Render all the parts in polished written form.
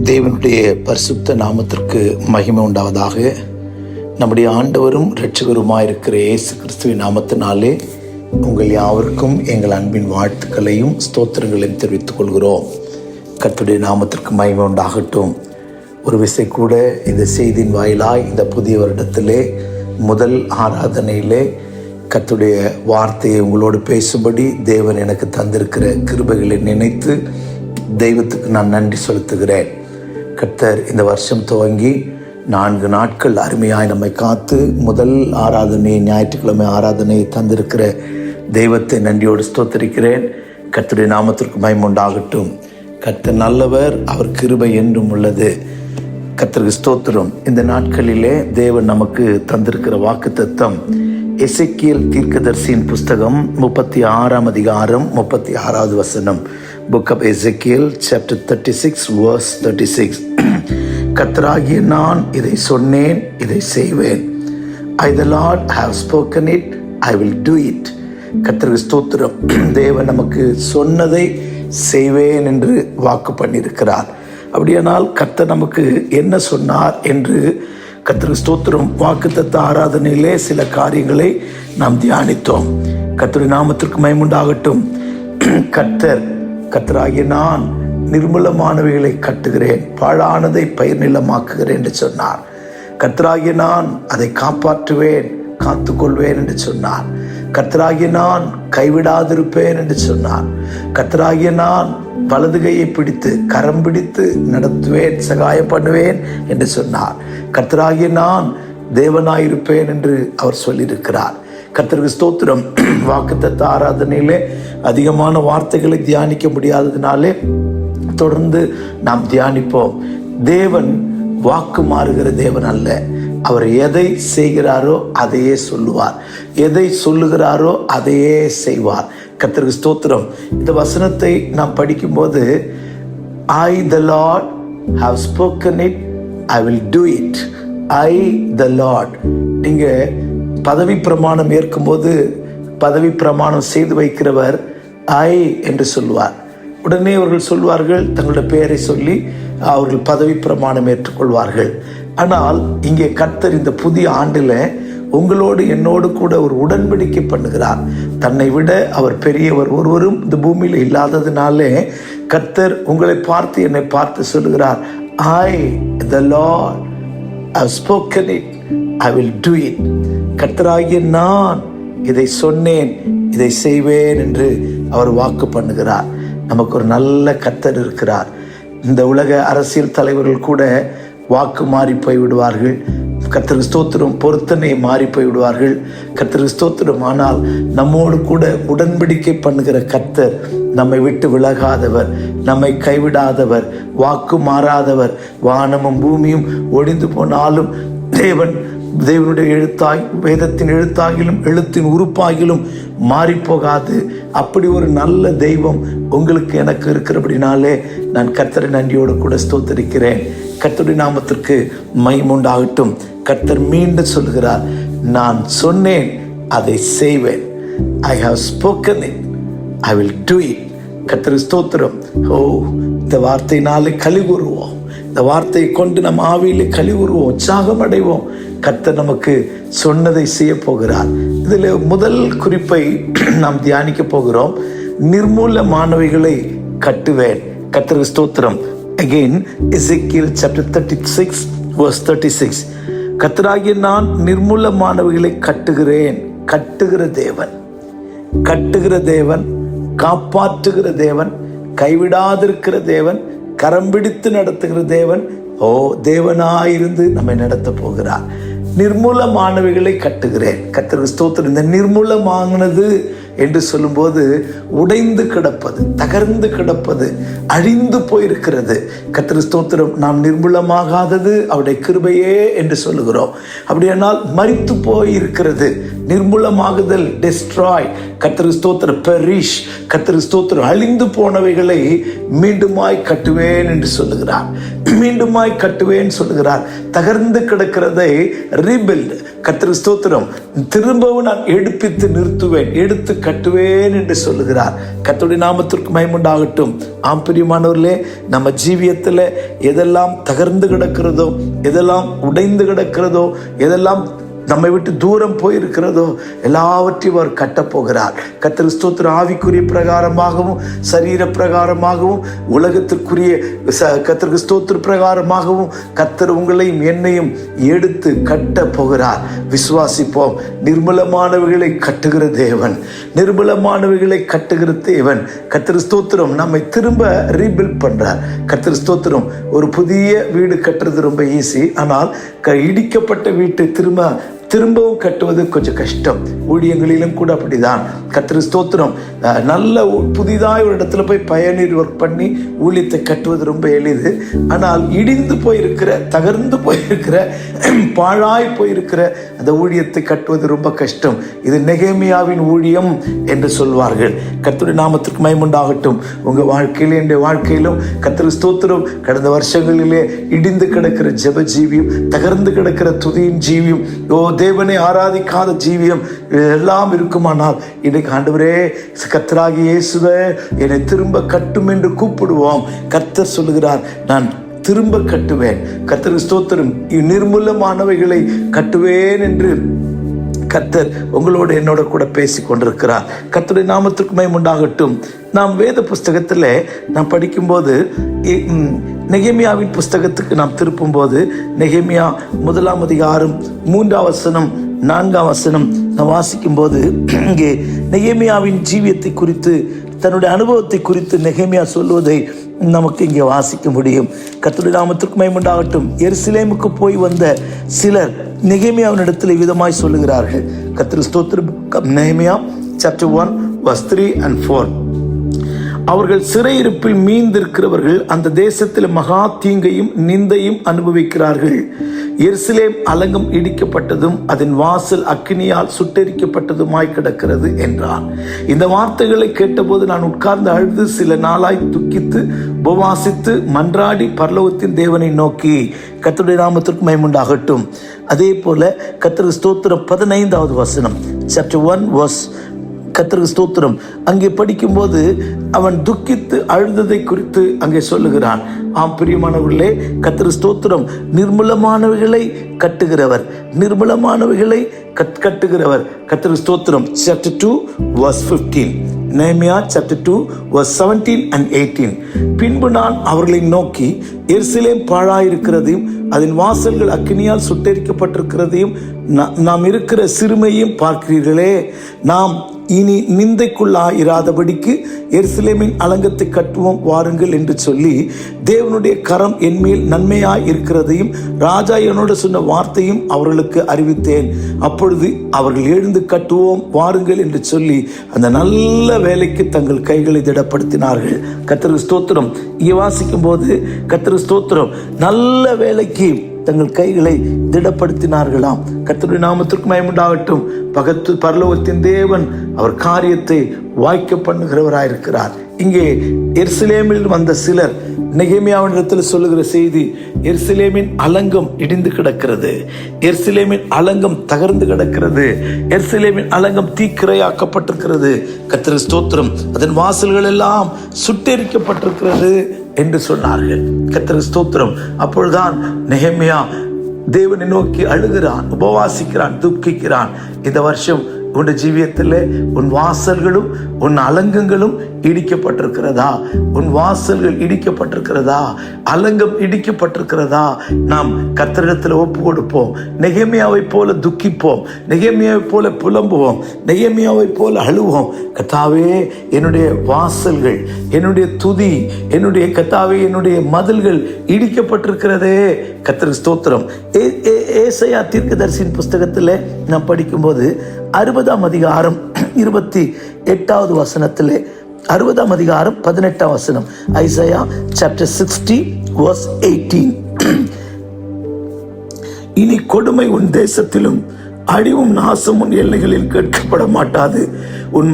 தேவனுடைய பரிசுத்த நாமத்திற்கு மகிமை உண்டாவதாக. நம்முடைய ஆண்டவரும் இரட்சகருமாயிருக்கிற இயேசு கிறிஸ்துவின் நாமத்தினாலே உங்கள் யாவருக்கும் எங்கள் அன்பின் வாழ்த்துக்களையும் ஸ்தோத்திரங்களையும் தெரிவித்துக் கொள்கிறோம். கர்த்தருடைய நாமத்திற்கு மகிமை உண்டாகட்டும். ஒரு விசை கூட இந்த செய்தியின் வாயிலாய் இந்த புதிய வருடத்திலே முதல் ஆராதனையிலே கர்த்தருடைய வார்த்தையை உங்களோடு பேசும்படி தேவன் எனக்கு தந்திருக்கிற கிருபைகளை நினைத்து தெய்வத்துக்கு நான் நன்றி செலுத்துகிறேன். கர்த்தர் இந்த வருஷம் துவங்கி 4 நாட்கள் அருமையாய் நம்மை காத்து முதல் ஆராதனை ஞாயிற்றுக்கிழமை ஆராதனையை தந்திருக்கிற தெய்வத்தை நன்றியோடு ஸ்தோத்திரிக்கிறேன். கர்த்தருடைய நாமத்திற்கு மகிமை உண்டாகட்டும். கர்த்தர் நல்லவர், அவர் கிருபை என்றும் உள்ளது. கர்த்தருக்கு ஸ்தோத்திரம். இந்த நாட்களிலே தேவன் நமக்கு தந்திருக்கிற வாக்குத்தத்தம் எசேக்கியேல் தீர்க்கதரிசியின் புஸ்தகம் 36ஆம் அதிகாரம் 36வது வசனம். Book of Ezekiel chapter 36 verse 36. கர்த்தராகிய நான் இதை சொன்னேன், இதை செய்வேன். I the Lord have spoken it, I will do it. கர்த்தருக்கு ஸ்தோத்திரம். தேவன் நமக்கு சொன்னதை செய்வேன் என்று வாக்கு பண்ணியிருக்கிறார். அப்படியானால் கர்த்தர் நமக்கு என்ன சொன்னார் என்று கர்த்தருக்கு ஸ்தோத்திரம். வாக்குத்தத்த ஆராதனையிலே சில காரியங்களை நாம் தியானித்தோம். கர்த்தருடைய நாமத்திற்கு மகிமை உண்டாகட்டும். கர்த்தராகிய நான் நிர்மூலமானவைகளை கட்டுகிறேன், பாழானதை பயிர் நிலமாக்குகிறேன் என்று சொன்னார். கர்த்தராகிய நான் அதை காப்பாற்றுவேன், காத்துக்கொள்வேன் என்று சொன்னார். கர்த்தராகிய நான் கைவிடாதிருப்பேன் என்று சொன்னார். கர்த்தராகிய நான் வலது கையை பிடித்து கரம் பிடித்து நடத்துவேன், சகாயம் பண்ணுவேன் என்று சொன்னார். கர்த்தராகிய நான் தேவனாயிருப்பேன் என்று அவர் சொல்லியிருக்கிறார். கர்த்தருக்கு ஸ்தோத்திரம். வாக்குத்தத்த ஆராதனையிலே அதிகமான வார்த்தைகளை தியானிக்க முடியாததினாலே தொடர்ந்து நாம் தியானிப்போம். தேவன் வாக்கு மாறுகிற தேவன் அல்ல. அவர் எதை செய்கிறாரோ அதையே சொல்லுவார், எதை சொல்லுகிறாரோ அதையே செய்வார். கர்த்தருக்கு ஸ்தோத்திரம். இந்த வசனத்தை நாம் படிக்கும்போது I the Lord have spoken it, I will do it. I the Lord. நீங்க பதவி பிரமாணம் ஏற்கும்போது பதவி பிரமாணம் செய்து வைக்கிறவர் ஐ என்று சொல்லுவார். உடனே அவர்கள் சொல்வார்கள், தங்களுடைய பெயரை சொல்லி அவர்கள் பதவி பிரமாணம் ஏற்றுக்கொள்வார்கள். ஆனால் இங்கே கர்த்தர் இந்த புதிய ஆண்டில் உங்களோடு என்னோடு கூட ஒரு உடன்படிக்கை பண்ணுகிறார். தன்னை விட அவர் பெரியவர் ஒருவரும் இந்த பூமியில் இல்லாததினாலே கர்த்தர் உங்களை பார்த்து என்னை பார்த்து சொல்லுகிறார், I the Lord have spoken it, I will do it. கர்த்தராகிய நான் இதை சொன்னேன், இதை செய்வேன் என்று அவர் வாக்கு பண்ணுகிறார். நமக்கு ஒரு நல்ல கர்த்தர் இருக்கிறார். இந்த உலக அரசியல் தலைவர்கள் கூட வாக்கு மாறி போய் விடுவார்கள். கர்த்தருக்கு ஸ்தோத்திரம். பொருத்தனை மாறி போய் விடுவார்கள். கர்த்தருக்கு ஸ்தோத்திரம். ஆனால் நம்மோடு கூட உடன்படிக்கை பண்ணுகிற கர்த்தர் நம்மை விட்டு விலகாதவர், நம்மை கைவிடாதவர், வாக்கு மாறாதவர். வானமும் பூமியும் ஒழிந்து போனாலும் தேவனுடைய எழுத்தாய், வேதத்தின் எழுத்தாகிலும் எழுத்தின் உறுப்பாகிலும் மாறி போகாது. அப்படி ஒரு நல்ல தெய்வம் உங்களுக்கு எனக்கு இருக்கிறபடினாலே நான் கர்த்தரை நன்றியோடு கூட ஸ்தோத்திரிக்கிறேன். கர்த்தருடைய நாமத்திற்கு மகிமை உண்டாகட்டும். கர்த்தர் மீண்டும் சொல்கிறார், நான் சொன்னேன், அதை செய்வேன். I have spoken it, I will do it. கர்த்தருக்கு ஸ்தோத்திரம். இந்த வார்த்தையினாலே களி கூறுவோம். இந்த வார்த்தையை கொண்டு நம் ஆவியிலே களி கூறுவோம், உற்சாகம் அடைவோம். கர்த்தர் நமக்கு சொன்னதை செய்ய போகிறார். இதில் முதல் குறிப்பை நாம் தியானிக்க போகிறோம். நிர்மூலமானவைகளை கட்டுவேன். கர்த்தருக்கு ஸ்தோத்திரம். Again, Ezekiel chapter 36 verse 36. கர்த்தராகிய நான் நிர்மூலமானவைகளை கட்டுகிறேன். கட்டுகிற தேவன், கட்டுகிற தேவன், காப்பாற்றுகிற தேவன், கைவிடாதிருக்கிற தேவன், கரம் பிடித்து நடத்துகிற தேவன். தேவனாயிருந்து நம்மை நடத்த போகிறார். நிர்மூலமானவைகளை கட்டுகிறேன். கர்த்தருக்கு ஸ்தோத்திரம். இந்த நிர்மூலமானது என்று சொல்லும்போது உடைந்து கிடப்பது, தகர்ந்து கிடப்பது, அழிந்து போயிருக்கிறது. கர்த்தருக்கு ஸ்தோத்திரம். நாம் நிர்மூலமாகாதது அவருடைய கிருபையே என்று சொல்லுகிறோம். அப்படியானால் மரித்து போயிருக்கிறது, நிர்மூலமாகுதல், டெஸ்ட்ராய், கர்த்தருக்கு ஸ்தோத்திரம், பெரிஷ், கர்த்தருக்கு ஸ்தோத்திரம், அழிந்து போனவைகளை மீண்டுமாய் கட்டுவேன் என்று சொல்லுகிறார். மீண்டுமாய் கட்டுவேன் சொல்லுகிறார். தகர்ந்து கிடக்கிறதை ரீபில்ட், கர்த்தருக்கு ஸ்தோத்திரம், திரும்பவும் நான் எடுப்பித்து நிறுத்துவேன், எடுத்து கட்டுவேன் என்று சொல்லுகிறார். கர்த்தருடைய நாமத்திற்கு மகிமை உண்டாகட்டும். ஆம் பிரியமானவர்களே, நம்ம ஜீவியத்தில் எதெல்லாம் தகர்ந்து கிடக்கிறதோ, எதெல்லாம் உடைந்து கிடக்கிறதோ, எதெல்லாம் நம்மை விட்டு தூரம் போயிருக்கிறதோ எல்லாவற்றையும் அவர் கட்டப்போகிறார். கர்த்தருக்கு ஸ்தோத்திரம். ஆவிக்குரிய பிரகாரமாகவும் சரீர பிரகாரமாகவும் உலகத்திற்குரிய கர்த்தருக்கு ஸ்தோத்திர பிரகாரமாகவும் கர்த்தர் உங்களையும் என்னையும் எடுத்து கட்ட போகிறார். விசுவாசிப்போம். நிர்மலமானவைகளை கட்டுகிற தேவன், நிர்மலமானவைகளை கட்டுகிற தேவன். கர்த்தருக்கு ஸ்தோத்திரம். நம்மை திரும்ப ரீபில்ட் பண்றார். கர்த்தருக்கு ஸ்தோத்திரம். ஒரு புதிய வீடு கட்டுறது ரொம்ப ஈஸி. ஆனால் இடிக்கப்பட்ட வீட்டை திரும்பவும் கட்டுவது கொஞ்சம் கஷ்டம். ஊழியங்களிலும் கூட அப்படிதான். கர்த்தருக்கு ஸ்தோத்திரம். நல்ல புதிதாக ஒரு இடத்துல போய் பயனீர் ஒர்க் பண்ணி ஊழியத்தை கட்டுவது ரொம்ப எளிது. ஆனால் இடிந்து போயிருக்கிற, தகர்ந்து போயிருக்கிற, பாழாய் போயிருக்கிற அந்த ஊழியத்தை கட்டுவது ரொம்ப கஷ்டம். இது நெகேமியாவின் ஊழியம் என்று சொல்வார்கள். கர்த்தருடைய நாமத்திற்கு மகிமை உண்டாகட்டும். உங்க வாழ்க்கையிலும் என்னுடைய வாழ்க்கையிலும் கர்த்தருக்கு ஸ்தோத்திரம். கடந்த வருஷங்களிலே இடிந்து கிடக்கிற ஜெப ஜீவியம், தகர்ந்து கிடக்கிற துதியின் ஜீவியம், தேவனை ஆராதிக்காத ஜீவியம் எல்லாம் இருக்குமானால் இன்னைக்கு ஆண்டவரே, கர்த்தராகிய இயேசுவே என்னை திரும்ப கட்டும் என்று கூப்பிடுவோம். கர்த்தர் சொல்லுகிறார், நான் திரும்ப கட்டுவேன். கர்த்தருக்கு ஸ்தோத்திரம். நிர்மூலமானவைகளை கட்டுவேன் என்று கர்த்தர் உங்களோடு என்னோட கூட பேசி கொண்டிருக்கிறார். கர்த்தருடைய நாமத்திற்கு மகிமை உண்டாகட்டும். நாம் வேத புஸ்தகத்தில் நாம் படிக்கும்போது நெகேமியாவின் புஸ்தகத்துக்கு நாம் திருப்பும் போது நெகேமியா 1 அதிகாரம் 3 வசனம் 4 வசனம் நாம் வாசிக்கும் போது இங்கே நெகேமியாவின் ஜீவியத்தை குறித்து, தன்னுடைய அனுபவத்தை குறித்து நெகேமியா சொல்வதை நமக்கு இங்கே வாசிக்க முடியும். கர்த்தருடைய நாமத்திற்கு மகிமை உண்டாகட்டும். எருசலேமுக்கு போய் வந்த சிலர் நெகேமியாவின் இடத்தில் விதமாய் சொல்லுகிறார்கள். கர்த்தருக்கு ஸ்தோத்திரம். நெகேமியா chapter 1 verse 3 and 4. அவர்கள் சிறையிருப்பில் மீந்திருக்கிறவர்கள் அந்த தேசத்தில் மகா தீங்கையும் நிந்தையும் அனுபவிக்கிறார்கள். எருசலேம் அலங்கம் இடிக்கப்பட்டதும் அதன் வாசல் அக்கினியால் சுட்டெரிக்கப்பட்டதுமாய் கிடக்கிறது என்றார். இந்த வார்த்தைகளை கேட்டபோது நான் உட்கார்ந்து அழுது சில நாளாய் துக்கித்து உபவாசித்து மன்றாடி பரலோகத்தின் தேவனை நோக்கி. கர்த்தருடைய நாமத்திற்கு மகிமை உண்டாகட்டும். அதே போல கர்த்தருக்கு ஸ்தோத்திரம் 15வது வசனம் chapter 1 verse. கர்த்தருக்கு ஸ்தோத்திரம். அங்கே படிக்கும்போது அவன் துக்கித்து அழுததை குறித்து அங்கே சொல்லுகிறான். ஆம் பிரியமானவர்களே, கர்த்தருக்கு ஸ்தோத்திரம். நிர்மூலமானவைகளை கட்டுகிறவர், நிர்மூலமானவைகளை கட்டுகிறவர். கர்த்தருக்கு ஸ்தோத்திரம். chapter 2 verse 15. நெகேமியா chapter 2 verse 17 and 18. பின்பு நான் அவர்களை நோக்கி, எருசலேம் பாழாயிருக்கிறதையும் அதன் வாசல்கள் அக்கினியால் சுட்டெரிக்கப்பட்டிருக்கிறதையும் நாம் இருக்கிற சிறுமையும் பார்க்கிறீர்களே. நாம் இனி நிந்தைக்குள்ளாயிராதபடிக்கு எருசலேமின் அலங்கத்தை கட்டுவோம் வாருங்கள் என்று சொல்லி தேவனுடைய கரம் என்மேல் நன்மையாய் இருக்கிறதையும் ராஜா என்னோட சொன்ன வார்த்தையும் அவர்களுக்கு அறிவித்தேன். அப்பொழுது அவர்கள் எழுந்து கட்டுவோம் வாருங்கள் என்று சொல்லி அந்த நல்ல வேலைக்கு தங்கள் கைகளை திடப்படுத்தினார்கள். கர்த்தருக்கு ஸ்தோத்திரம். இங்கே வாசிக்கும் போது கர்த்தருக்கு ஸ்தோத்திரம், நல்ல வேலைக்கு தங்கள் கைகளை திடப்படுத்தினார்களாம். கர்த்தருடைய நாமத்திற்கு மகிமை உண்டாகட்டும். பரலோகத்தின் தேவன் அவர் காரியத்தை வாய்க்க பண்ணுகிறவராயிருக்கிறார். இங்கே எருசலேமில் வந்த சிலர் நெகேமியாவினிடத்தில் சொல்லுகிற செய்தி, எருசலேமின் அலங்கம் இடிந்து கிடக்கிறது, எருசலேமின் அலங்கம் தகர்ந்து கிடக்கிறது, எருசலேமின் அலங்கம் தீக்கிரையாக்கப்பட்டிருக்கிறது. கர்த்தருக்கு ஸ்தோத்திரம். அதன் வாசல்கள் எல்லாம் சுட்டெரிக்கப்பட்டிருக்கிறது என்று சொன்னார்கள். கர்த்தருக்கு ஸ்தோத்திரம். அப்பொழுதுதான் நெகேமியா தேவனை நோக்கி அழுகிறான், உபவாசிக்கிறான், துக்கிக்கிறான். இந்த வருஷம் உன் ஜீவியத்தில் உன் வாசல்களும் உன் அலங்கங்களும் இடிக்கப்பட்டிருக்கிறதா? உன் வாசல்கள் இடிக்கப்பட்டிருக்கிறதா? அலங்கம் இடிக்கப்பட்டிருக்கிறதா? நாம் கர்த்தரிடத்தில் ஒப்பு கொடுப்போம். நெகேமியாவை போல துக்கிப்போம், நெகேமியாவை போல புலம்புவோம், நெகேமியாவை போல அழுவோம். கர்த்தாவே, என்னுடைய வாசல்கள், என்னுடைய துதி, என்னுடைய கர்த்தாவே, என்னுடைய மதில்கள் இடிக்கப்பட்டிருக்கிறதே. கர்த்தருக்கு ஸ்தோத்திரம். ஏசாயா தீர்க்கதரிசியின் புஸ்தகத்தில் நாம் படிக்கும்போது 60ஆம் அதிகாரம் 28வது வசனத்திலே, 60ஆம் அதிகாரம் 18ஆம் வசனம், ஐசாயா chapter 60 verse 18. இனி கொடுமை உன் தேசத்திலும் அழிவும் நாசம் உன் எல்லைகளில் கேட்கப்பட மாட்டாது. உன்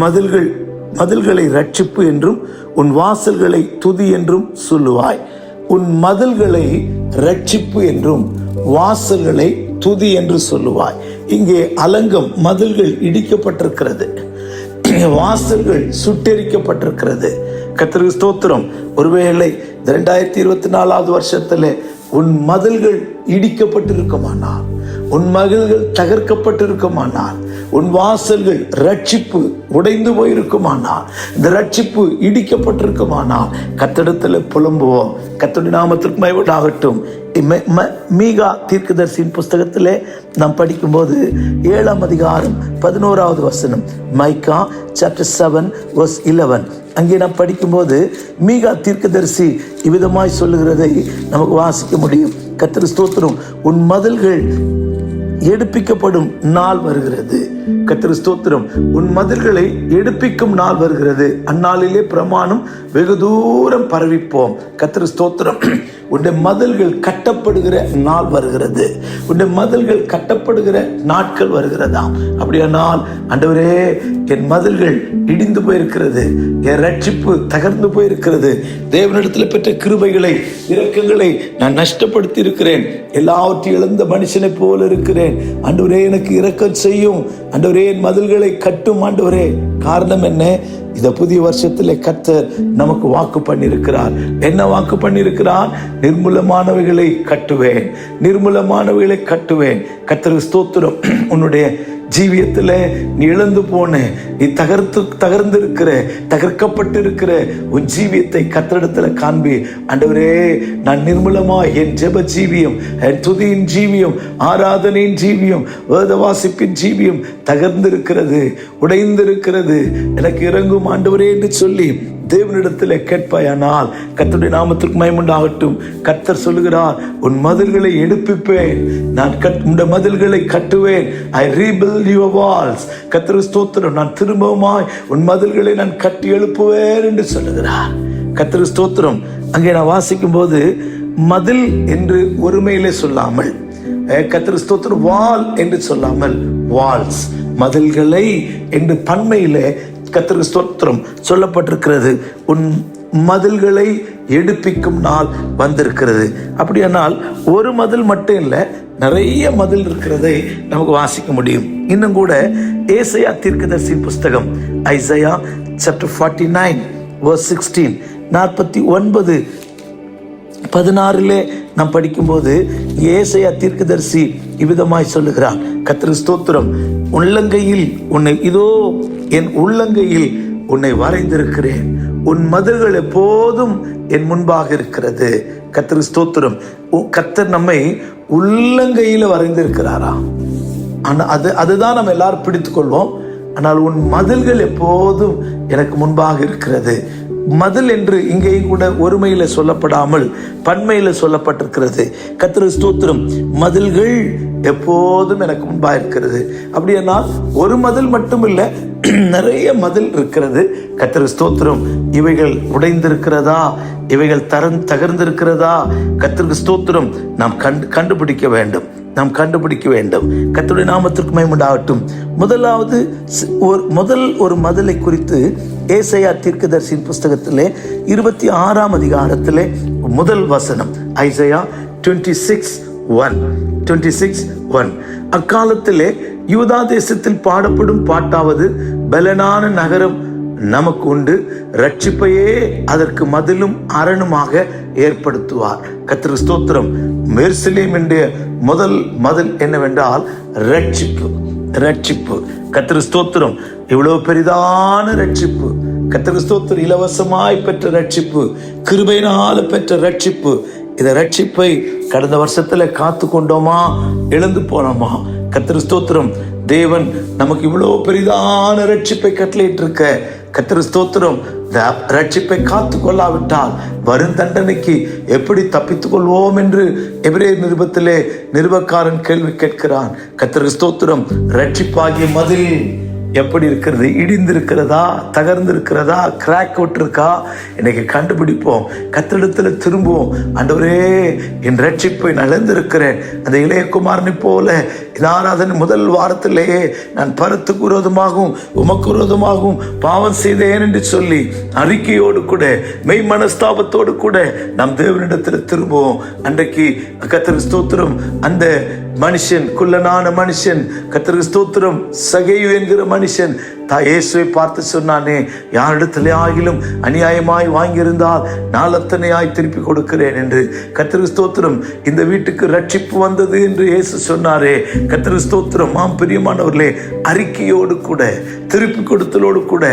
மதில்களை ரட்சிப்பு என்றும் உன் வாசல்களை துதி என்றும் சொல்லுவாய். உன் மதில்களை ரட்சிப்பு என்றும் வாசல்களை துதி என்று சொல்லுவாய். இங்கே அலங்கம், மதில்கள் இடிக்கப்பட்டிருக்கிறது, வாசல்கள் சுட்டெரிக்கப்பட்டிருக்கிறது. கர்த்தருக்கு ஸ்தோத்திரம். ஒருவேளை 2024 வருஷத்துல உன் மதில்கள் இடிக்கப்பட்டிருக்குமானால், உன் மதில்கள் தகர்க்கப்பட்டிருக்குமானால், உன் வாசல்கள் ரட்சிப்பு உடைந்து போயிருக்குமானால், இந்த ரட்சிப்பு இடிக்கப்பட்டிருக்குமானால் கர்த்தரிடத்தில் புலம்புவோம். கர்த்தருடைய நாமத்திற்கு மகிமையாகட்டும். மீகா தீர்க்கதரிசியின் புஸ்தகத்திலே நாம் படிக்கும்போது 7ஆம் அதிகாரம் 11வது வசனம், மைக்கா சாப்டர் 7 verse 11, அங்கே நாம் படிக்கும்போது மீகா தீர்க்கதரிசி இவ்விதமாய் சொல்லுகிறதை நமக்கு வாசிக்க முடியும். கர்த்தர் ஸ்தோத்திரம். உன் மதில்கள் எடுப்பிக்கப்படும் நாள் வருகிறது. கர்த்தர் ஸ்தோத்திரம். உன் மதில்களை எடுப்பிக்கும் நாள் வருகிறது. அந்நாளிலே பிரமாணம் வெகு தூரம் பரவிப்போம். கர்த்தர் ஸ்தோத்திரம். உன்னுடைய மதில்கள் கட்டப்படுகிற நாள் வருகிறது. உன்னுடைய மதில்கள் கட்டப்படுகிற நாட்கள் வருகிறதா? அப்படியானால் ஆண்டவரே, என் மதில்கள் இடிந்து போயிருக்கிறது, என் ரட்சிப்பு தகர்ந்து போயிருக்கிறது, தேவனிடத்தில் பெற்ற கிருபைகளை இரக்கங்களை நான் நஷ்டப்படுத்தி இருக்கிறேன், எல்லாவற்றையும் இழந்த மனுஷனை போல இருக்கிறேன். ஆண்டவரே, எனக்கு இரக்கம் செய்யும். ஆண்டவரே, என் மதில்களை கட்டும். ஆண்டவரே, காரணம் என்ன? இந்த புதிய வருஷத்திலே கர்த்தர் நமக்கு வாக்கு பண்ணியிருக்கிறார். என்ன வாக்கு பண்ணியிருக்கிறார்? நிர்மூலமானவைகளை கட்டுவேன், நிர்மூலமானவைகளை கட்டுவேன். கர்த்தருக்கு ஸ்தோத்திரம். உன்னுடைய ஜீவியத்தில் நீ இழந்து போன, நீ தகர்ந்திருக்கிற, தகர்க்கப்பட்டிருக்கிற உன் ஜீவியத்தை கர்த்தரிடத்தில் காண்பி. ஆண்டவரே, நான் நிர்மூலமாய் என் ஜெப ஜீவியம், என் துதியின் ஜீவியம், ஆராதனையின் ஜீவியம், வேத வாசிப்பின் ஜீவியம் தகர்ந்திருக்கிறது, உடைந்திருக்கிறது, எனக்கு இறங்கும் ஆண்டவரே என்று சொல்லி தேவனிடத்தில் கேட்பாயானால் கர்த்தருடைய நாமத்திற்கு மகிமையுண்டாகட்டும். கர்த்தர் சொல்லுகிறார், உன் மதில்களை எடுப்பிப்பேன், நான் உன் மதில்களை கட்டுவேன். I rebuild your walls. கர்த்தர் ஸ்தோத்திரம். நான் திரும்பவுமாய் உன் மதில்களை நான் கட்டி எழுப்புவேன் என்று சொல்லுகிறார். கர்த்தர் ஸ்தோத்திரம். அங்கே நான் வாசிக்கும் போது மதில் என்று ஒருமையிலே சொல்லாமல், கர்த்தர் ஸ்தோத்திரம், வால் என்று சொல்லாமல் வால்ஸ், மதில்களை என்று பன்மையிலே கர்த்தருக்கு ஸ்தோத்திரம் சொல்லப்பட்டிருக்கிறது. உன் மதில்களை எடுப்பிக்கும் நாள் வந்திருக்கிறது. அப்படியானால் ஒரு மதில் மட்டும் இல்லை, நிறைய மதில் இருக்கிறதை நமக்கு வாசிக்க முடியும். இன்னும் கூட ஏசாயா தீர்க்கதரிசி புஸ்தகம், ஐசையா chapter 49 verse 16, 49:16 நாம் படிக்கும்போது ஏசாயா தீர்க்கதரிசி இவ்விதமாய் சொல்லுகிறார். கர்த்தருக்கு ஸ்தோத்திரம். உள்ளங்கையில் உன்னை, இதோ என் உள்ளங்கையில் உன்னை வரைந்திருக்கிறேன், உன் மதில்கள் எப்போதும் என் முன்பாக இருக்கிறது. கர்த்தருக்கு ஸ்தோத்திரம். கர்த்தர் நம்மை உள்ளங்கையில வரைந்திருக்கிறாரா? அதுதான் நம்ம எல்லாரும் பிடித்துக் கொள்வோம். ஆனால் உன் மதில்கள் எப்போதும் எனக்கு முன்பாக இருக்கிறது. மதில் என்று இங்கேயும் கூட ஒருமையில சொல்லப்படாமல் பன்மையில சொல்லப்பட்டிருக்கிறது. கர்த்தருக்கு ஸ்தோத்திரம். மதில்கள் எப்போதும் எனக்கு முன்பாக இருக்கிறது. அப்படின்னா ஒரு மதில் மட்டும் இல்லை, நிறைய மதில் இருக்கிறது. கர்த்தருக்கு ஸ்தோத்திரம். இவைகள் உடைந்திருக்கிறதா? இவைகள் தகர்ந்திருக்கிறதா? கர்த்தருக்கு ஸ்தோத்திரம். நாம் கண்டுபிடிக்க வேண்டும், நாம் கண்டுபிடிக்க வேண்டும். கர்த்தருடைய நாமத்திற்கு மகிமையுண்டாகட்டும். முதல் ஒரு மதிலை குறித்து ஏசாயா தீர்க்கதரிசியின் புஸ்தகத்திலே 26ஆம் அதிகாரத்திலே முதல் வசனம், ஐசையா 26:1. அக்காலத்திலே யூதா தேசத்தில் பாடப்படும் பாட்டாவது, பலனான நகரம் நமக்கு உண்டு, ரட்சிப்பையே அதற்கு மதிலும் அரணுமாக ஏற்படுத்துவார். கர்த்தருக்கு ஸ்தோத்திரம். எருசலேம் என்ற முதல் மதில் என்னவென்றால் ரட்சிப்பு. ரட்சிப்பு. கர்த்தருக்கு ஸ்தோத்திரம். இவ்வளவு பெரிதான ரட்சிப்பு. கர்த்தருக்கு ஸ்தோத்திரம். இலவசமாய் பெற்ற ரட்சிப்பு, கிருபையினால பெற்ற ரட்சிப்பு. இந்த ரட்சிப்பை கடந்த வருஷத்துல காத்து கொண்டோமா, இழந்து போனோமா? கர்த்தருக்கு ஸ்தோத்திரம். தேவன் நமக்கு இவ்வளவு பெரிதான ரட்சிப்பை கட்டளையிட்டு இருக்க, கர்த்தருக்கு ஸ்தோத்திரம். ரட்சிப்பை காத்து கொள்ளாவிட்டால் வரும் தண்டனைக்கு எப்படி தப்பித்துக் கொள்வோம் என்று எபிரேயர் நிருபத்திலே நிருபக்காரன் கேள்வி கேட்கிறான். கர்த்தருக்கு ஸ்தோத்திரம். ரட்சிப்பாகிய மதில் எப்படி இருக்கிறது? இடிந்திருக்கிறதா, தகர்ந்திருக்கிறதா, கிராக் விட்டுருக்கா? இன்னைக்கு கண்டுபிடிப்போம். கர்த்தரிடத்துல திரும்புவோம். ஆண்டவரே, என் ரட்சிப்பை நலந்திருக்கிறேன். அந்த இளையகுமாரனை போல இந்த ஆராதனை முதல் வாரத்திலேயே நான் பரத்துக்கு விரோதமாகவும் உமக்கு விரோதமாகவும் பாவம் செய்தேன் என்று சொல்லி அறிக்கையோடு கூட மெய் மனஸ்தாபத்தோடு கூட நாம் தேவனிடத்தில் திரும்புவோம். அன்றைக்கு கர்த்தருக்கு ஸ்தோத்திரம், அந்த மனுஷன், குள்ளனான மனுஷன், கர்த்தருக்கு ஸ்தோத்திரம், சகேயு என்கிற மனுஷன் இயேசுவை பார்த்து சொன்னானே, யாரிடத்திலே ஆகிலும் அநியாயமாய் வாங்கியிருந்தால் நாளத்தனையாய் திருப்பி கொடுக்கிறேன் என்று. கர்த்தருக்கு ஸ்தோத்திரம், இந்த வீட்டுக்கு ரட்சிப்பு வந்தது என்று இயேசு சொன்னாரே. கர்த்தருக்கு ஸ்தோத்திரம். பிரியமானவர்களே, அறிக்கையோடு கூட, திருப்பி கொடுத்தலோடு கூட,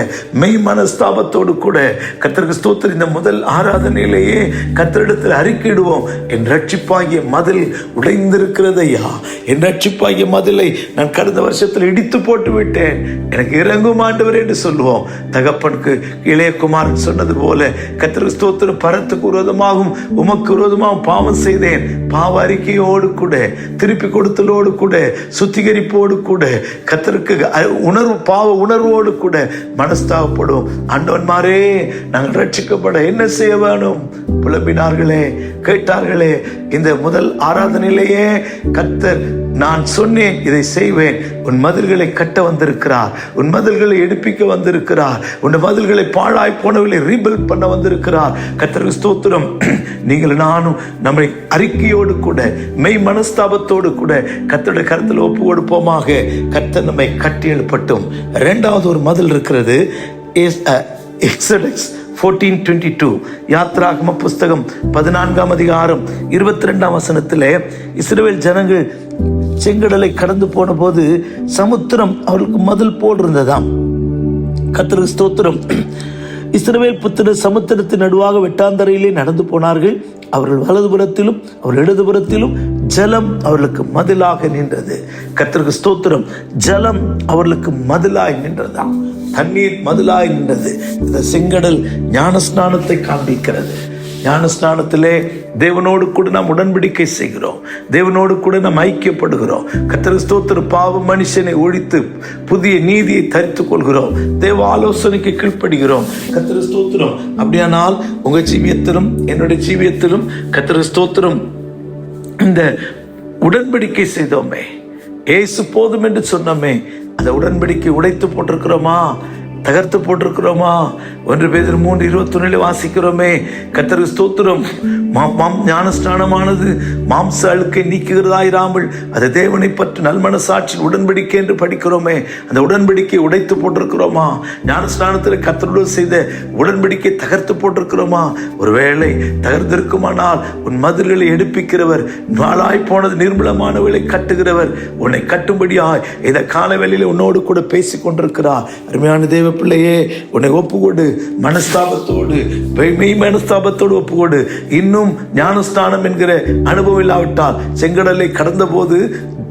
மெய் மனஸ்தாபத்தோடு கூட கர்த்தருக்கு ஸ்தோத்திரம், இந்த முதல் ஆராதனையிலேயே கர்த்தரிடத்தில் அறிக்கையிடுவோம். என் ரட்சிப்பாகிய மதில் உடைந்திருக்கிறதையா, என் ரட்சிப்பாகிய மதிலை நான் கடந்த வருஷத்தில் இடித்து போட்டு விட்டேன், எனக்கு இறங்கும் ஆண்டவர் என்று சொல்லுவோம். தகப்பனுக்கு இளையகுமாரன் சொன்னது போல, கர்த்தருக்கு ஸ்தோத்திரம், பரத்துக்கு விரோதமாகவும் உமக்கு விரோதமாகவும் பாவம் செய்தேன். பாவ அறிக்கையோடு கூட, திருப்பி கொடுத்தலோடு கூட, சுத்திகரிப்போடு கூட, கர்த்தருக்கு உணர்வு, பாவ உணர்வோடு கூட மனஸ்தாபப்படும். ஆண்டவன்மாரே, நாங்கள் ரட்சிக்கப்பட என்ன செய்ய வேணும்? புலம்பினார்களே, கேட்டார்களே. இந்த முதல் ஆராதனையிலேயே கர்த்தர், நான் சொன்னேன் இதை செய்வேன். உன் மதில்களை கட்ட வந்திருக்கிறார், உன் மதில்களை எடுப்பிக்க வந்திருக்கிறார், உன் மதில்களை பாழாய் போனவர்களை ரீபில்ட் பண்ண வந்திருக்கிறார். கர்த்தருக்கு ஸ்தோத்திரம். நீங்கள் நானும் நம்மை அறிக்கையோடு கூட, மெய் மனஸ்தாபத்தோடு கூட கர்த்தருடைய கருத்தில் ஒப்பு கொடுப்போமாக. கர்த்தர் நம்மை கட்டி எழுப்பட்டும். இரண்டாவது ஒரு மதில் இருக்கிறது. எக்ஸோடஸ் 14:22, யாத்ராகம புஸ்தகம் 14ஆம் அதிகாரம் 22ஆம் வசனத்திலே, இஸ்ரவேல் ஜனங்கள் செங்கடலை கடந்து போன போது சமுத்திரம் அவர்களுக்கு மதில் போல் இருந்ததாம். கர்த்தருக்கு ஸ்தோத்திரம். இஸ்ரவேல் புத்திரர் சமுத்திரத்தின் நடுவாக வெட்டாந்தரையிலே நடந்து போனார்கள். அவர்கள் வலதுபுறத்திலும் அவர் இடதுபுறத்திலும் ஜலம் அவர்களுக்கு மதிலாக நின்றது. கர்த்தருக்கு ஸ்தோத்திரம். ஜலம் அவர்களுக்கு மதிலாய் நின்றதாம். தண்ணீர் மதிலாய் நின்றது. இந்த செங்கடல் ஞானஸ்நானத்தை காண்பிக்கிறது. ஞானஸ்நானத்திலே தேவனோடு கூட நாம் உடன்படிக்கை செய்கிறோம், தேவனோடு கூட நாம் ஐக்கியப்படுகிறோம். கர்த்தருக்கு ஸ்தோத்திரம். பாவ மனுஷனை ஒழித்து புதிய நீதியை தரித்துக் கொள்கிறோம், தேவ ஆலோசனைக்கு கீழ்ப்படுகிறோம். கர்த்தருக்கு ஸ்தோத்திரம். அப்படியானால் உங்க ஜீவியத்திலும் என்னுடைய ஜீவியத்திலும் கர்த்தருக்கு ஸ்தோத்திரம், இந்த உடன்படிக்கை செய்தோமே, ஏசு போதும் என்று சொன்னோமே, அந்த உடன்படிக்கை உடைத்து போட்டிருக்கிறோமா, தகர்த்து போட்டிருக்கிறோமா? 1 பேதுரு 3:21 வாசிக்கிறோமே. கர்த்தருக்கு ஸ்தோத்திரம். ஞானஸ்நானமானது மாம்ச அழுக்கை நீக்குகிறதாயிராமல் அது தேவனை பற்றி நல்மனசாட்சி உடன்படிக்கை என்று படிக்கிறோமே. அந்த உடன்படிக்கை உடைத்து போட்டிருக்கிறோமா? ஞானஸ்நானத்தில் கர்த்தரோடு செய்த உடன்படிக்கை தகர்த்து போட்டிருக்கிறோமா? ஒருவேளை தகர்த்திருக்குமானால் உன் மதில்களை எடுப்பிக்கிறவர், நாளாய் போனது நிர்மலமானவர்களை கட்டுகிறவர், உன்னை கட்டும்படியாய் இந்த காலவேளையில் உன்னோடு கூட பேசிக் கொண்டிருக்கிறார். அருமையான தேவ பிள்ளையே, உன்னை ஒப்புக்கொடு. மனஸ்தாபத்தோடு, மெய் மனஸ்தாபத்தோடு ஒப்புக்கொடு. இன்னும் ஞானஸ்தானம் என்கிற அனுபவம் இல்லாவிட்டால், செங்கடலை கடந்த போது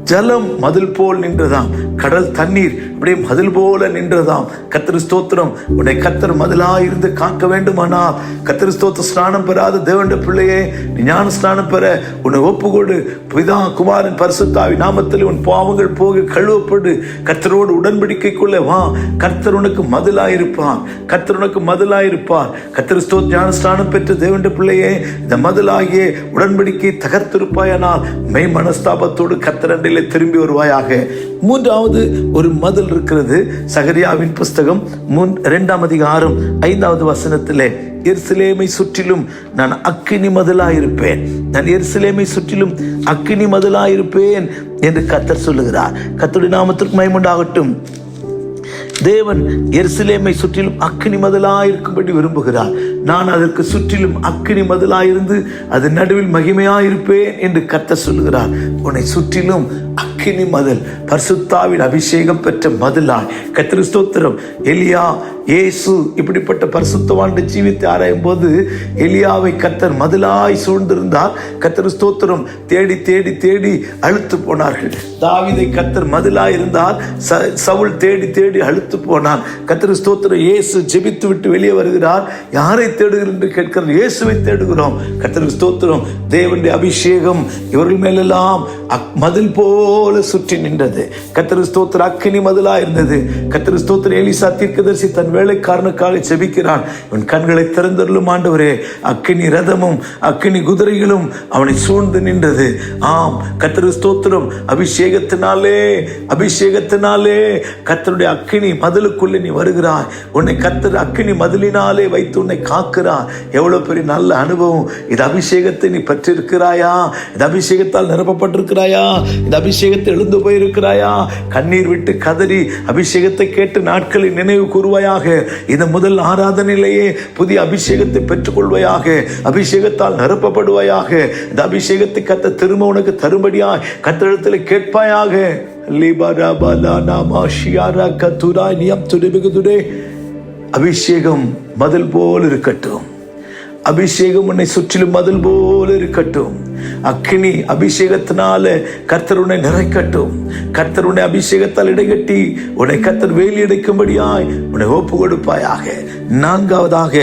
ஜலம் மதில் போல் நின்றதாம், கடல் தண்ணீர் அப்படியே மதில் போல நின்றதாம். கர்த்தர் ஸ்தோத்திரம். உன்னை கர்த்தர் மதிலாயிருந்து காக்க வேண்டுமானால், கர்த்தர் ஸ்தோத்திர ஸ்நானம் பெறாத தேவனுடைய பிள்ளையே, நீ ஞான ஸ்நானம் பெற உன்னை ஒப்புக்கொடு. பிதா குமாரன் பரிசுத்தாவி நாமத்தில் உன் பாவங்கள் போக கழுவப்படு. கர்த்தரோடு உடன்படிக்கைக்குள்ளே வா. கர்த்தர் உனக்கு மதிலாயிருப்பார், கர்த்தர் உனக்கு மதிலாயிருப்பார். கர்த்தர் ஸ்தோத்திர ஞான ஸ்நானம் பெற்ற தேவனுடைய பிள்ளையே, இந்த மதிலாகிய உடன்படிக்கை தகர்த்திருப்பாயானால் மெய் மனஸ்தாபத்தோடு கர்த்தரண்டில் திரும்பி வருவாயாக. மூன்றாவது ஒரு மதில் இருக்கிறது. சகரியாவின் புஸ்தகம் 2ஆம் அதிகாரம் 5வது வசனத்திலே, எருசலேமை சுற்றிலும் நான் அக்கினி மதிலாயிருப்பேன், நான் எருசலேமை சுற்றிலும் அக்கினி மதிலாயிருப்பேன் என்று கர்த்தர் சொல்லுகிறார். கர்த்தருடைய நாமத்திற்கு மகிமை உண்டாகட்டும். தேவன் எருசலேமை சுற்றிலும் அக்கினி மதிலாயிருக்கும்படி விரும்புகிறார். நான் அதற்கு சுற்றிலும் அக்கினி மதிலாயிருந்து அது நடுவில் மகிமையாயிருப்பேன் என்று கர்த்தர் சொல்லுகிறார். உன்னை சுற்றிலும் அக்கினி மதில், பரிசுத்தாவின் அபிஷேகம் பெற்ற மதிலாய். கர்த்தருக்கு ஸ்தோத்திரம். எலியா, இயேசு இப்படிப்பட்ட பரிசுத்தவான் ஜீவித்தை ஆராயும் போது எலியாவை கர்த்தர் மதிலாய் சூழ்ந்திருந்தார். கர்த்தருக்கு ஸ்தோத்திரம். தேடி தேடி தேடி அழுத்து போனார்கள். தாவீதை கர்த்தர் மதிலாய் இருந்தால் சவுல் தேடி தேடி அழுத்து போனான். கர்த்தருக்கு ஸ்தோத்திரம். இயேசு ஜெபித்து விட்டு வெளியே வருகிறார். யாரை தேடுகிறோம் என்று கேட்கிறார். இயேசுவை தேடுகிறோம். கர்த்தருக்கு ஸ்தோத்திரம். தேவனுடைய அபிஷேகம் இவர்கள் மேலெல்லாம் மதில் போல சுற்றி நின்றது. கர்த்தருக்கு ஸ்தோத்திரம். அக்கினி மதிலா இருந்தது. கர்த்தருக்கு ஸ்தோத்திரம். எலிசா தீர்க்கதரிசி தன் வேலைக்காரனுக்காக ஜெபிக்கிறான். இவன் கண்களை திறந்தருளும் ஆண்டவரே. அக்கினி ரதமும் அக்கினி குதிரைகளும் அவனை சூழ்ந்து நின்றது. ஆம், கர்த்தருக்கு ஸ்தோத்திரம். அபிஷேகத்தினாலே கர்த்தருடைய அக்கினி மதிலுக்குள்ளே நீ வருகிறாய். உன்னை கர்த்தர் அக்கினி மதிலினாலே வைத்து உன்னை காக்கிறார். எவ்வளவு பெரிய நல்ல அனுபவம் இது. அபிஷேகத்தை நீ பெற்றிருக்கிறாயா? இந்த அபிஷேகத்தால் நிரப்பப்பட்டிருக்கிறாயா? இந்த அபிஷேகத்தை எழுந்து போயிருக்கிறாயா? கண்ணீர் விட்டு கதறி அபிஷேகத்தை கேட்டு நாட்களை நினைவு கூறுவாயாக. இந்த முதல் ஆராதனையிலேயே புதிய அபிஷேகத்தை பெற்றுக்கொள்வாயாக. அபிஷேகத்தால் நிரப்பப்படுவாயாக. இந்த அபிஷேகத்தை கர்த்தர் திரும்ப உனக்கு தரும்படியாய் கர்த்தரிடத்தில் கேட்பாயாக. அபிஷேகம் மதில் போல் இருக்கட்டும். அபிஷேகம் உன்னை சுற்றிலும் மதில் போல இருக்கட்டும். அக்கினி அபிஷேகத்தினால கர்த்தர் உன்னை நிறைக்கட்டும். கர்த்தர் உன்னை அபிஷேகத்தால் இடைகட்டி உன்னை கர்த்தர் வேலி அடைக்கும்படியாய் உன்னை ஒப்பு கொடுப்பாயாக. நான்காவதாக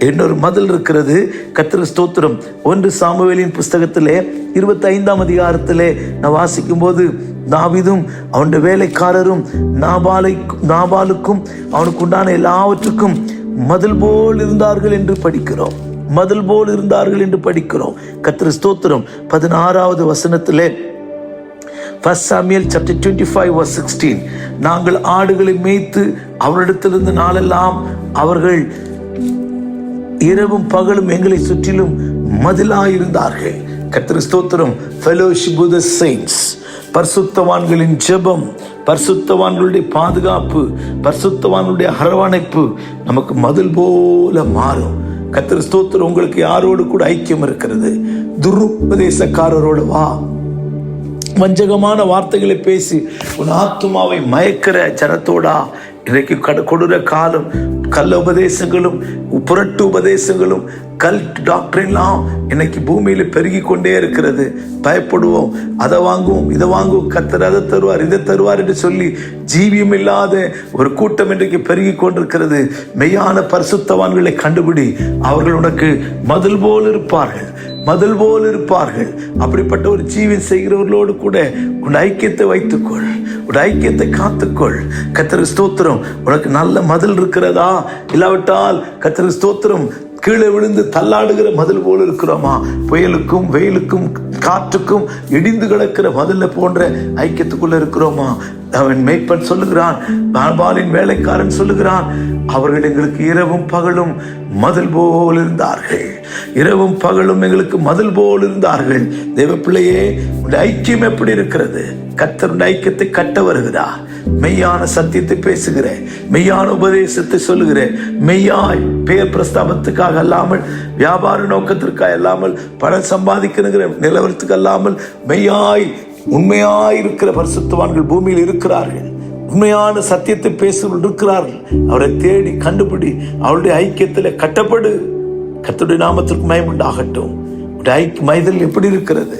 இன்னொரு மதில் இருக்கிறது. கர்த்தர் ஸ்தோத்திரம். 1 சாமுவேலின் புஸ்தகத்திலே 25ஆம் அதிகாரத்திலே நான் வாசிக்கும் போது தாவீதும் அவனுடைய வேலைக்காரரும் நாபாலுக்கும் அவனுக்கு உண்டான எல்லாவற்றுக்கும் மதில் போல் இருந்தார்கள் என்று படிக்கிறோம். மதில் போல் இருந்தார்கள் என்று படிக்கிறோம். கர்த்தருக்கு ஸ்தோத்திரம். 16வது வசனத்திலே 1 Samuel chapter 25 verse 16, நாங்கள் ஆடுகளை மேய்த்து அவரிடத்திலிருந்து நாளெல்லாம் அவர்கள் இரவும் பகலும் எங்களை சுற்றிலும் மதிலாயிருந்தார்கள். கர்த்தருக்கு ஸ்தோத்திரம். fellowship with the saints, பரிசுத்தவான்களின் ஜெபம், பரிசுத்தவான்களுடைய பாதுகாப்பு, பரிசுத்தவான்களுடைய அரவணைப்பு நமக்கு மதில் போல மாறும். கர்த்தருக்கு ஸ்தோத்திரம். உங்களுக்கு யாரோடு கூட ஐக்கியம் இருக்கிறது? துருபதேசக்காரரோடு வா. வஞ்சகமான வார்த்தைகளை பேசி உன் ஆத்துமாவை மயக்கிற ஜனத்தோடா? இன்றைக்கு கொடூர காலம். கள்ள உபதேசங்களும் புரட்டு உபதேசங்களும் கல்ட் டாக்டரின்லாம் இன்னைக்கு பூமியில பெருகி கொண்டே இருக்கிறது. பயப்படுவோம். அதை வாங்குவோம், இதை வாங்குவோம், கர்த்தர் அதை தருவார், இதை தருவார் என்று சொல்லி ஜீவியம் இல்லாத ஒரு கூட்டம் இன்றைக்கு பெருகி கொண்டிருக்கிறது. மெய்யான பரிசுத்தவான்களை கண்டுபிடி. அவர்கள் உனக்கு மதில் போல் இருப்பார்கள், மதில் போல் இருப்பார்கள். அப்படிப்பட்ட ஒரு ஜீவன் செய்கிறவர்களோடு கூட உன் ஐக்கியத்தை வைத்துக்கொள், உன் ஐக்கியத்தை காத்துக்கொள். கர்த்தருக்கு ஸ்தோத்திரம். உனக்கு நல்ல மதில் இருக்கிறதா? இல்லாவிட்டால் கர்த்தருக்கு ஸ்தோத்திரம் கீழே விழுந்து தள்ளாடுகிற மதில் போல இருக்கிறோமா? புயலுக்கும் வெயிலுக்கும் காற்றுக்கும் இடிந்து கிடக்கிற மதில் போன்ற ஐக்கியத்துக்குள்ள இருக்கிறோமா? அவன் மேய்ப்பன் சொல்லுகிறான், நாபாலின் வேலைக்காரன் சொல்லுகிறான், அவர்கள் எங்களுக்கு இரவும் பகலும் மதில் போல் இருந்தார்கள். இரவும் பகலும் எங்களுக்கு மதில் போல் இருந்தார்கள். தேவ பிள்ளையே, உடைய ஐக்கியம் எப்படி இருக்கிறது? கர்த்தருடைய ஐக்கியத்தை கட்ட வருகிறார். மெய்யான சத்தியத்தை பேசுகிறேன், மெய்யான உபதேசத்தை சொல்லுகிறேன். மெய்யாய் பேர் பிரஸ்தாபத்துக்காக அல்லாமல், வியாபார நோக்கத்திற்காக அல்லாமல், பணம் சம்பாதிக்கிற நிலவரத்துக்கு அல்லாமல், மெய்யாய் உண்மையாய் இருக்கிற பரிசுத்தவான்கள் பூமியில் இருக்கிறார்கள். உண்மையான சத்தியத்தை பேசுகிறவர்கள் இருக்கிறார்கள். அவரை தேடி கண்டுபிடி. அவருடைய ஐக்கியத்தில் கட்டப்படு. கர்த்தருடைய நாமத்திற்கு மகிமை உண்டாகட்டும். மைதல் எப்படி இருக்கிறது?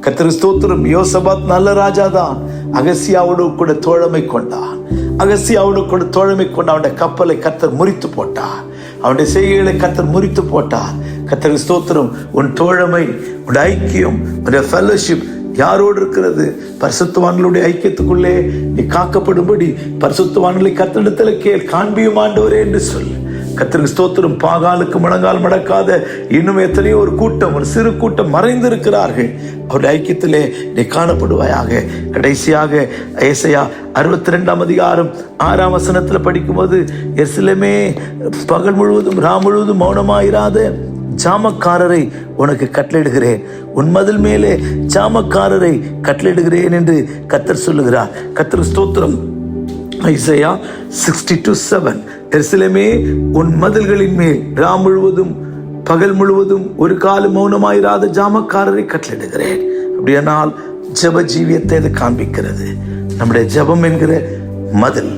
கர்த்தருக்கு ஸ்தோத்திரம். யோசபாத் நல்ல ராஜா தான். அகசியாவோடு கூட தோழமை கொண்டான். அகசியாவோடு கூட தோழமை கொண்ட அவனுடைய கப்பலை கர்த்தர் முறித்து போட்டார். அவனுடைய செய்கைகளை கர்த்தர் முறித்து போட்டார். கர்த்தருக்கு ஸ்தோத்திரம். உன் தோழமை, உன் ஐக்கியம், உன் ஃபெல்லோஷிப் யாரோடு இருக்கிறது? பரிசுத்தவான்களுடைய ஐக்கியத்துக்குள்ளே நீ காக்கப்படும்படி பரிசுத்தவான்களை கர்த்தரிடத்தில் கேள். காண்பியும் ஆண்டவரே என்று சொல். கர்த்தருக்கு ஸ்தோத்திரம். பாகாலுக்கு முழங்கால் மடக்காத இன்னும் எத்தனையோ ஒரு கூட்டம், ஒரு சிறு கூட்டம் மறைந்திருக்கிறார்கள். அவருடைய ஐக்கியத்திலே நீ காணப்படுவாயாக. கடைசியாக ஏசாயா 62ஆம் அதிகாரம் 6ஆம் வசனத்தில் படிக்கும்போது, எருசலேமே பகல் முழுவதும் ராம் முழுவதும் மௌனமாயிராத ஜாமக்காரரை உனக்கு கட்டளையிடுகிறேன், உன் மதில் மேலே ஜாமக்காரரை கட்டளையிடுகிறேன் என்று கர்த்தர் சொல்லுகிறார். கர்த்தர் ஸ்தோத்திரம். ஐசையா 62:7, எருசலேமே உன் மதில்களின் மேல் ராம் முழுவதும் பகல் முழுவதும் ஒரு காலம் மௌனமாயிராத ஜாமக்காரரை கட்டளையிடுகிறேன். அப்படியானால் ஜெப ஜீவியத்தை அது காண்பிக்கிறது. நம்முடைய ஜெபம் என்கிற மதில்,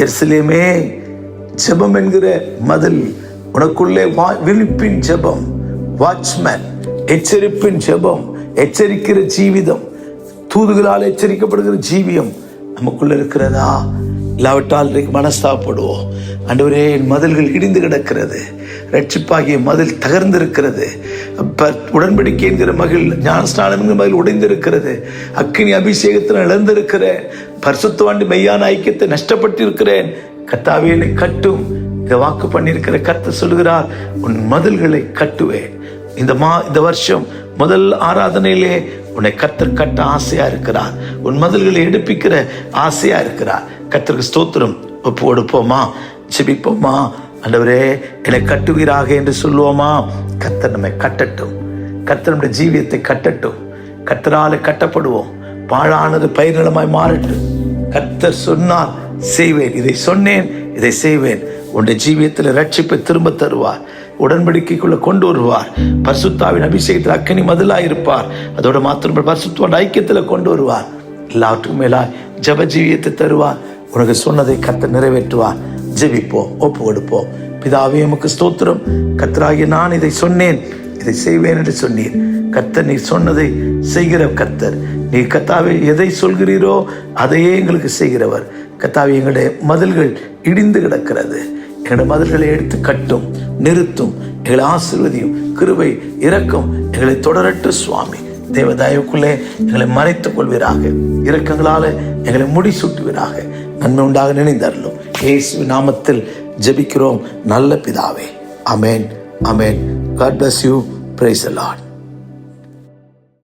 எருசலேமே ஜெபம் என்கிற மதில், உனக்குள்ளே விழிப்பின் ஜெபம், வாட்ச்மேன், எச்சரிப்பின் ஜெபம், எச்சரிக்கிற ஜீவிதம், தூதுகளால் எச்சரிக்கப்படுகிற ஜீவியம் நமக்குள்ள இருக்கிறதா? இல்லாவிட்டால் மனஸ்தாபப்படுவோம். ஆண்டவரே, என் மதில்கள் இடிந்து கிடக்கிறது, ரட்சிப்பாகிய மதில் தகர்ந்திருக்கிறது. உடன்படிக்கை என்கிற மகிழ், ஞானஸ்நானம் என்கிற மகிழ் உடைந்திருக்கிறது. அக்கினி அபிஷேகத்தில் இழந்திருக்கிறேன். பரிசுத்தவாண்டி மெய்யான ஐக்கியத்தை நஷ்டப்பட்டிருக்கிறேன். கர்த்தாவே என்னை கட்டும். இதை வாக்கு பண்ணியிருக்கிற கர்த்தர் சொல்கிறார், உன் மதில்களை கட்டுவேன். இந்த வருஷம் முதல் ஆராதனையிலே உன்னை கர்த்தர் கட்ட ஆசையா இருக்கிறார். உன் மதில்களை எடுப்பிக்கிற ஆசையா இருக்கிறார். கர்த்தருக்கு ஸ்தோத்திரம். ஒப்பு கொடுப்போமா, ஜெபிப்போமா. ஆண்டவரே என்னை கட்டுவீராக என்று சொல்லுவோமா. கர்த்தர் நம்மை கட்டட்டும். கர்த்தர் நம்முடைய ஜீவியத்தை கட்டட்டும். கர்த்தரால கட்டப்படுவோம். பாழானது பயிர் நிலமாய் மாறட்டும். கர்த்தர் சொன்னார், செய்வேன். இதை சொன்னேன், இதை செய்வேன். உன்னுடைய ஜீவியத்தில் ரட்சிப்பை திரும்ப தருவார். உடன்படிக்கைக்குள்ள கொண்டு வருவார். பரிசுத்தாவின் அபிஷேகத்தில் அக்கினி மதிலாய் இருப்பார். அதோட மாத்திரம் பரிசுத்தவான் ஐக்கியத்தில் கொண்டு வருவார். எல்லாவற்றுக்கும் மேலாய் ஜெப ஜீவியத்தை தருவார். உனக்கு சொன்னதை கர்த்தர் நிறைவேற்றுவார். ஜெபிப்போம், ஒப்பு கொடுப்போம். பிதாவே உமக்கு ஸ்தோத்திரம். கர்த்தராகிய நான் இதை சொன்னேன், இதை செய்வேன் என்று சொன்னீர். கர்த்தர் நீ சொன்னதை செய்கிற கர்த்தர். நீ கர்த்தாவே எதை சொல்கிறீரோ அதையே எங்களுக்கு செய்கிறவர். கர்த்தாவே எங்களுடைய மதில்கள் இடிந்து கிடக்கிறது. எங்களுடைய மதில்களை எடுத்து கட்டும், நிறுத்தும். எங்களை ஆசீர்வதியும். கிருபை இரக்கம் எங்களை தொடரட்டு சுவாமி. தேவதாயுக்குள்ளே எங்களை மறைத்துக் கொள்வீராக. இரக்கங்களால எங்களை முடிசூட்டுவீராக. நன்மை உண்டாக நினைந்தருளும். இயேசு நாமத்தில் ஜெபிக்கிறோம் நல்ல பிதாவே. ஆமென், ஆமென். God bless you. Praise the Lord.